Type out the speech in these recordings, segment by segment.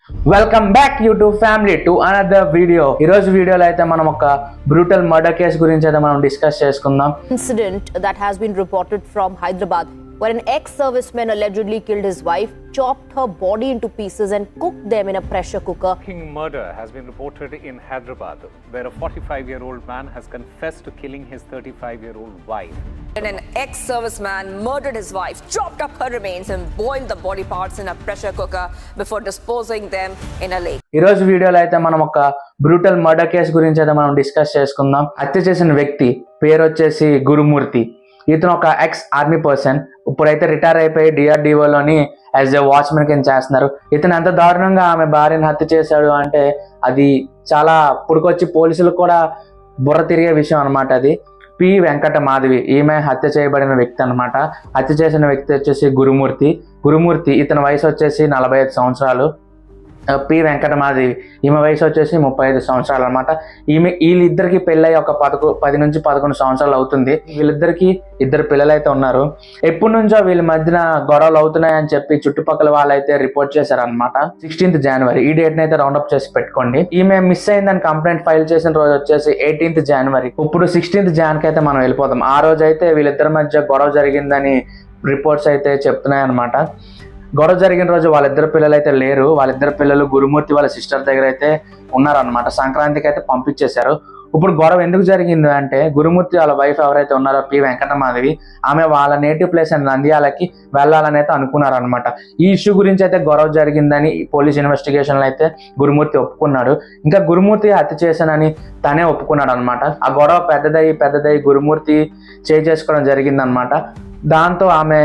Welcome back YouTube family to another video. ఈ రోజు వీడియోలో అయితే మనం ఒక బ్రూటల్ మర్డర్ కేసు గురించి అయితే మనం డిస్కస్ చేసుకుందాం. Incident that has been reported from Hyderabad, where an ex-serviceman allegedly killed his wife, chopped her body into pieces and cooked them in a pressure cooker. Shocking murder has been reported in Hyderabad, where a 45-year-old man has confessed to killing his 35-year-old wife. An ex-serviceman murdered his wife, chopped up her remains and boiled the body parts in a pressure cooker before disposing them in a lake. ఈ రోజు వీడియోలో అయితే మనం ఒక brutal murder case గురించి అయితే మనం discuss చేసుకుందాం. హత్య చేసిన వ్యక్తి పేరు వచ్చేసి గురుమూర్తి. ఇతను ఒక ఎక్స్ ఆర్మీ పర్సన్. ఇప్పుడైతే రిటైర్ అయిపోయి డిఆర్డిఓలోని యాజ్ ఎ వాచ్మెన్ కింద చేస్తున్నారు. ఇతను ఎంత దారుణంగా ఆమె భార్యను హత్య చేశాడు అంటే అది చాలా పుడుకొచ్చి పోలీసులకు కూడా బుర్ర తిరిగే విషయం అనమాట. అది పి వెంకట మాధవి, ఈమె హత్య చేయబడిన వ్యక్తి అనమాట. హత్య చేసిన వ్యక్తి వచ్చేసి గురుమూర్తి. ఇతని వయసు వచ్చేసి 45 సంవత్సరాలు. పి వెంకట మాధవి, ఈమె వయసు వచ్చేసి 35 సంవత్సరాలు అనమాట. వీళ్ళిద్దరికి పెళ్ళై ఒక 10 నుంచి 11 సంవత్సరాలు అవుతుంది. వీళ్ళిద్దరికి 2 పిల్లలు అయితే ఉన్నారు. ఎప్పటి నుంచో వీళ్ళ మధ్యన గొడవలు అవుతున్నాయని చెప్పి చుట్టుపక్కల వాళ్ళైతే రిపోర్ట్ చేశారనమాట. 16th జనవరి ఈ డేట్ అయితే రౌండప్ చేసి పెట్టుకోండి. ఈమె మిస్ అయిందని కంప్లైంట్ ఫైల్ చేసిన రోజు వచ్చేసి 18th జనవరి. ఇప్పుడు 16th జాన్కి అయితే మనం వెళ్ళిపోతాం. ఆ రోజు అయితే వీళ్ళిద్దరి మధ్య గొడవ జరిగిందని రిపోర్ట్స్ అయితే చెప్తున్నాయి అనమాట. గొడవ జరిగిన రోజు వాళ్ళిద్దరు పిల్లలు అయితే లేరు. వాళ్ళిద్దరు పిల్లలు గురుమూర్తి వాళ్ళ సిస్టర్ దగ్గర అయితే ఉన్నారనమాట. సంక్రాంతికి అయితే పంపించేశారు. ఇప్పుడు గొడవ ఎందుకు జరిగింది అంటే గురుమూర్తి వాళ్ళ వైఫ్ ఎవరైతే ఉన్నారో పి వెంకటమాధవి, ఆమె వాళ్ళ నేటివ్ ప్లేస్ అయిన నంద్యాలకి వెళ్ళాలని అయితే అనుకున్నారనమాట. ఈ ఇష్యూ గురించి అయితే గొడవ జరిగిందని పోలీస్ ఇన్వెస్టిగేషన్లో అయితే గురుమూర్తి ఒప్పుకున్నాడు. ఇంకా గురుమూర్తి హత్య చేశానని తనే ఒప్పుకున్నాడు అనమాట. ఆ గొడవ పెద్దదై గురుమూర్తి చేసుకోవడం జరిగిందనమాట. దాంతో ఆమె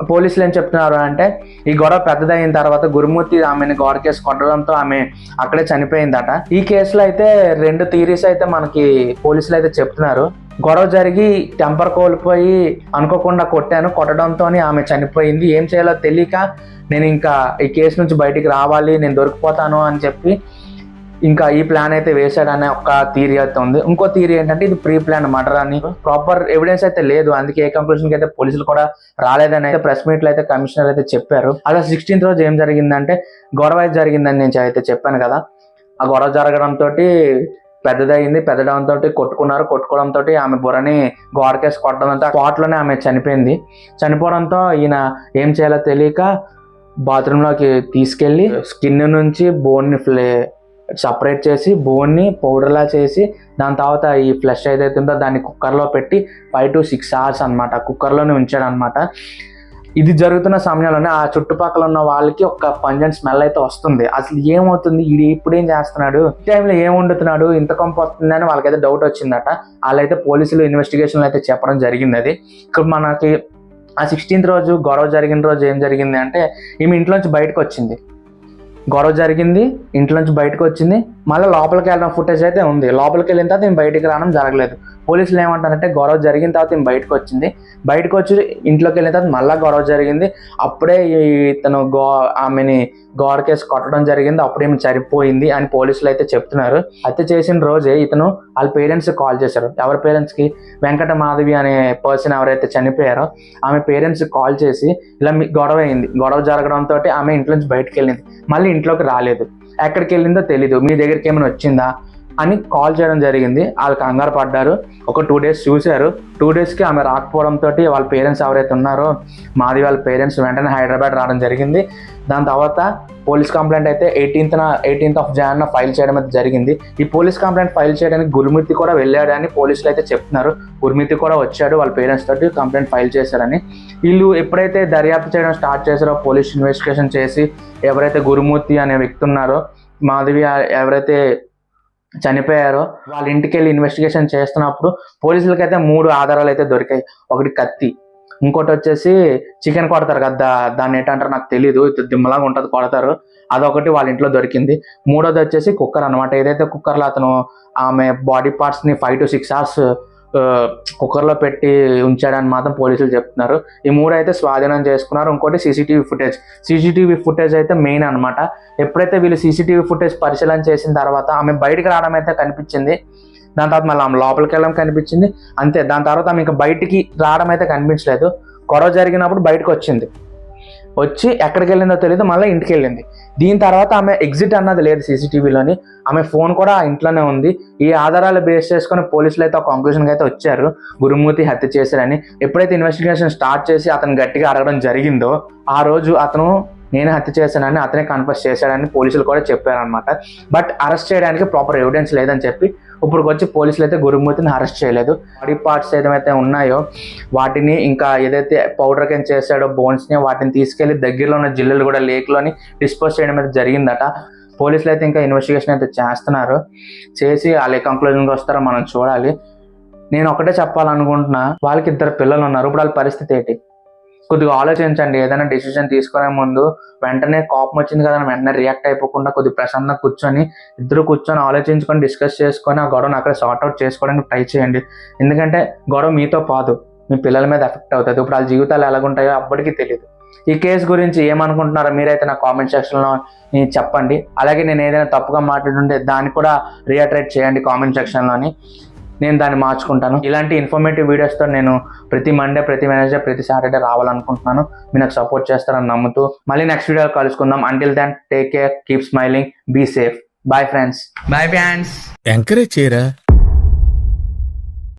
పోలీసులు ఏం చెప్తున్నారు అంటే ఈ గొడవ పెద్దదైన తర్వాత గురుమూర్తి ఆమెను గోడ కేసు కొట్టడంతో ఆమె అక్కడే చనిపోయిందట. ఈ కేసులో అయితే 2 థియరీస్ అయితే మనకి పోలీసులు అయితే చెప్తున్నారు. గొడవ జరిగి టెంపర్ కోల్పోయి అనుకోకుండా కొట్టడంతో ఆమె చనిపోయింది. ఏం చేయాలో తెలియక నేను ఇంకా ఈ కేసు నుంచి బయటికి రావాలి, నేను దొరికిపోతాను అని చెప్పి ఇంకా ఈ ప్లాన్ అయితే వేశాడనే ఒక థియరీ అయితే ఉంది. ఇంకో థియరీ ఏంటంటే ఇది ప్రీ ప్లాన్ మర్డర్ అని. ప్రాపర్ ఎవిడెన్స్ అయితే లేదు, అందుకే ఏ కంక్లూజన్కి అయితే పోలీసులు కూడా రాలేదని అయితే ప్రెస్ మీట్లో అయితే కమిషనర్ అయితే చెప్పారు. అలా 16th రోజు ఏం జరిగిందంటే గొడవ జరిగిందని నేను అయితే చెప్పాను కదా. ఆ గొడవ జరగడంతో పెద్దడంతో కొట్టుకోవడంతో ఆమె బుర్రని గోడకేసి కొట్టడంతో స్పాట్లోనే ఆమె చనిపోయింది. చనిపోవడంతో ఈయన ఏం చేయాలో తెలియక బాత్రూంలోకి తీసుకెళ్ళి స్కిన్ నుంచి బోన్ని సపరేట్ చేసి బోన్ని పౌడర్లా చేసి దాని తర్వాత ఈ ఫ్లెష్ ఏదైతే ఉందో దాన్ని కుక్కర్లో పెట్టి 5 to 6 hours అనమాట కుక్కర్లోనే ఉంచాడు అనమాట. ఇది జరుగుతున్న సమయంలోనే ఆ చుట్టుపక్కల ఉన్న వాళ్ళకి ఒక పంజెంట్ స్మెల్ అయితే వస్తుంది. అసలు ఏమవుతుంది, ఇప్పుడు ఏం చేస్తున్నాడు, ఈ టైంలో ఏం వండుతున్నాడు, ఇంత కంపు వస్తుంది అని వాళ్ళకైతే డౌట్ వచ్చిందట. వాళ్ళైతే పోలీసులు ఇన్వెస్టిగేషన్లో అయితే చెప్పడం జరిగింది. అది ఇక్కడ మనకి ఆ 16th రోజు గొడవ జరిగిన రోజు ఏం జరిగింది అంటే ఈమె ఇంట్లోంచి బయటకు వచ్చింది. గొడవ జరిగింది, ఇంట్లో నుంచి బయటకు వచ్చింది. మళ్ళీ లోపలికి వెళ్ళడం ఫుటేజ్ అయితే ఉంది. లోపలికి వెళ్ళిన తర్వాత ఈమె బయటికి రావడం జరగలేదు. పోలీసులు ఏమంటారంటే గొడవ జరిగిన తర్వాత ఈమె బయటకు వచ్చి ఇంట్లోకి వెళ్ళిన తర్వాత మళ్ళీ గొడవ జరిగింది. అప్పుడే ఇతను ఆమెని గోడకేసి కొట్టడం జరిగింది. అప్పుడు ఈమె చనిపోయింది అని పోలీసులు అయితే చెప్తున్నారు. హత్య చేసిన రోజే ఇతను వాళ్ళ పేరెంట్స్ కాల్ చేశారు. ఎవరి పేరెంట్స్కి, వెంకట మాధవి అనే పర్సన్ ఎవరైతే చనిపోయారో ఆమె పేరెంట్స్ కాల్ చేసి ఇలా గొడవ అయింది, గొడవ జరగడంతో ఆమె ఇంట్లో నుంచి బయటకు వెళ్ళింది, మళ్ళీ ఇంట్లోకి రాలేదు, ఎక్కడికి వెళ్ళిందో తెలీదు, మీ దగ్గరికి ఏమైనా వచ్చిందా అని కాల్ చేయడం జరిగింది. వాళ్ళు కంగారు పడ్డారు. ఒక 2 days చూశారు. 2 daysకి ఆమె రాకపోవడంతో వాళ్ళ పేరెంట్స్ ఎవరైతే ఉన్నారో మాది వాళ్ళ పేరెంట్స్ వెంటనే హైదరాబాద్ రావడం జరిగింది. దాని తర్వాత పోలీస్ కంప్లైంట్ అయితే 18th of Jan ఫైల్ చేయడం అయితే జరిగింది. ఈ పోలీస్ కంప్లైంట్ ఫైల్ చేయడానికి గురుమూర్తి కూడా వెళ్ళాడని పోలీసులు అయితే చెప్తున్నారు. గురుమూర్తి కూడా వచ్చాడు, వాళ్ళ పేరెంట్స్ తోటి కంప్లైంట్ ఫైల్ చేశారని. వీళ్ళు ఎప్పుడైతే దర్యాప్తు చేయడం స్టార్ట్ చేశారో, పోలీస్ ఇన్వెస్టిగేషన్ చేసి ఎవరైతే గురుమూర్తి అనే వ్యక్తి ఉన్నారో, మాధవి ఎవరైతే చనిపోయారో వాళ్ళ ఇంటికి వెళ్ళి ఇన్వెస్టిగేషన్ చేస్తున్నప్పుడు పోలీసులకి అయితే 3 ఆధారాలు అయితే దొరికాయి. ఒకటి కత్తి, ఇంకోటి వచ్చేసి చికెన్ కొడతారు కదా, దాన్ని ఏంటంటారు నాకు తెలీదు, దిమ్మలాగా ఉంటుంది కొడతారు, అదొకటి వాళ్ళ ఇంట్లో దొరికింది. మూడోది వచ్చేసి కుక్కర్ అనమాట. ఏదైతే కుక్కర్లో అతను ఆమె బాడీ పార్ట్స్ని 5 to 6 hours కుక్కర్లో పెట్టి ఉంచాడని మాత్రం పోలీసులు చెప్తున్నారు. ఈ 3 అయితే స్వాధీనం చేసుకున్నారు. ఇంకోటి సీసీటీవీ ఫుటేజ్ అయితే మెయిన్ అనమాట. ఎప్పుడైతే వీళ్ళు సీసీటీవీ ఫుటేజ్ పరిశీలన చేసిన తర్వాత ఆమె బయటకు రావడం అయితే కనిపించింది. దాని తర్వాత మళ్ళీ ఆమె లోపలికి వెళ్ళడం కనిపించింది, అంతే. దాని తర్వాత ఆమె ఇంకా బయటికి రావడం అయితే కనిపించలేదు. గొడవ జరిగినప్పుడు బయటకు వచ్చింది. వచ్చి ఎక్కడికి వెళ్ళిందో తెలియదు, మళ్ళీ ఇంటికి వెళ్ళింది. దీని తర్వాత ఆమె ఎగ్జిట్ అన్నది లేదు సీసీటీవీలోని, ఆమె ఫోన్ కూడా ఆ ఇంట్లోనే ఉంది. ఈ ఆధారాలు బేస్ చేసుకొని పోలీసులు అయితే ఒక కంక్లూజన్కి అయితే వచ్చారు, గురుమూర్తి హత్య చేశారని. ఎప్పుడైతే ఇన్వెస్టిగేషన్ స్టార్ట్ చేసి అతను గట్టిగా అడగడం జరిగిందో ఆ రోజు అతను నేను హత్య చేశానని అతనే కన్ఫెస్ చేశాడని పోలీసులు కూడా చెప్పారనమాట. బట్ అరెస్ట్ చేయడానికి ప్రాపర్ ఎవిడెన్స్ లేదని చెప్పి ఇప్పుడు వచ్చి పోలీసులు అయితే గురుమూర్తిని అరెస్ట్ చేయలేదు. బాడీ పార్ట్స్ ఏదైతే ఉన్నాయో వాటిని, ఇంకా ఏదైతే పౌడర్ కింద చేశాడో బోన్స్ని, వాటిని తీసుకెళ్లి దగ్గరలో ఉన్న జిల్లాలు కూడా లేక్లోని డిస్పోజ్ చేయడం అయితే జరిగిందట. పోలీసులు అయితే ఇంకా ఇన్వెస్టిగేషన్ అయితే చేస్తున్నారు, చేసి వాళ్ళ కంక్లూజన్కి వస్తారో మనం చూడాలి. నేను ఒకటే చెప్పాలనుకుంటున్నా, వాళ్ళకి 2 పిల్లలు ఉన్నారు, ఇప్పుడు వాళ్ళ పరిస్థితి ఏంటి? కొద్దిగా ఆలోచించండి. ఏదైనా డెసిషన్ తీసుకునే ముందు వెంటనే కోపం వచ్చింది కదా వెంటనే రియాక్ట్ అయిపోకుండా కొద్దిగా ప్రశాంతంగా కూర్చొని ఇద్దరు కూర్చొని ఆలోచించుకొని డిస్కస్ చేసుకొని ఆ గొడవను అక్కడ సార్ట్అవుట్ చేసుకోవడానికి ట్రై చేయండి. ఎందుకంటే గొడవ మీతో పాదు మీ పిల్లల మీద ఎఫెక్ట్ అవుతుంది. ఇప్పుడు వాళ్ళ జీవితాలు ఎలాగుంటాయో అప్పటికీ తెలియదు. ఈ కేసు గురించి ఏమనుకుంటున్నారో మీరైతే నా కామెంట్ సెక్షన్లో చెప్పండి. అలాగే నేను ఏదైనా తప్పుగా మాట్లాడుంటే దాన్ని కూడా రియాటరేట్ చేయండి కామెంట్ సెక్షన్లోని, నేను దాన్ని మార్చుకుంటాను. ఇలాంటి ఇన్ఫర్మేటివ్ వీడియోస్తో నేను ప్రతి మండే, ప్రతి వెనస్డే, ప్రతి సాటర్డే రావాలనుకుంటున్నాను. మీరు నాకు సపోర్ట్ చేస్తారని నమ్ముతూ మళ్ళీ నెక్స్ట్ వీడియో కలుసుకుందాం. Until then take care, keep smiling, be safe. Bye friends. Encourage చేయరా.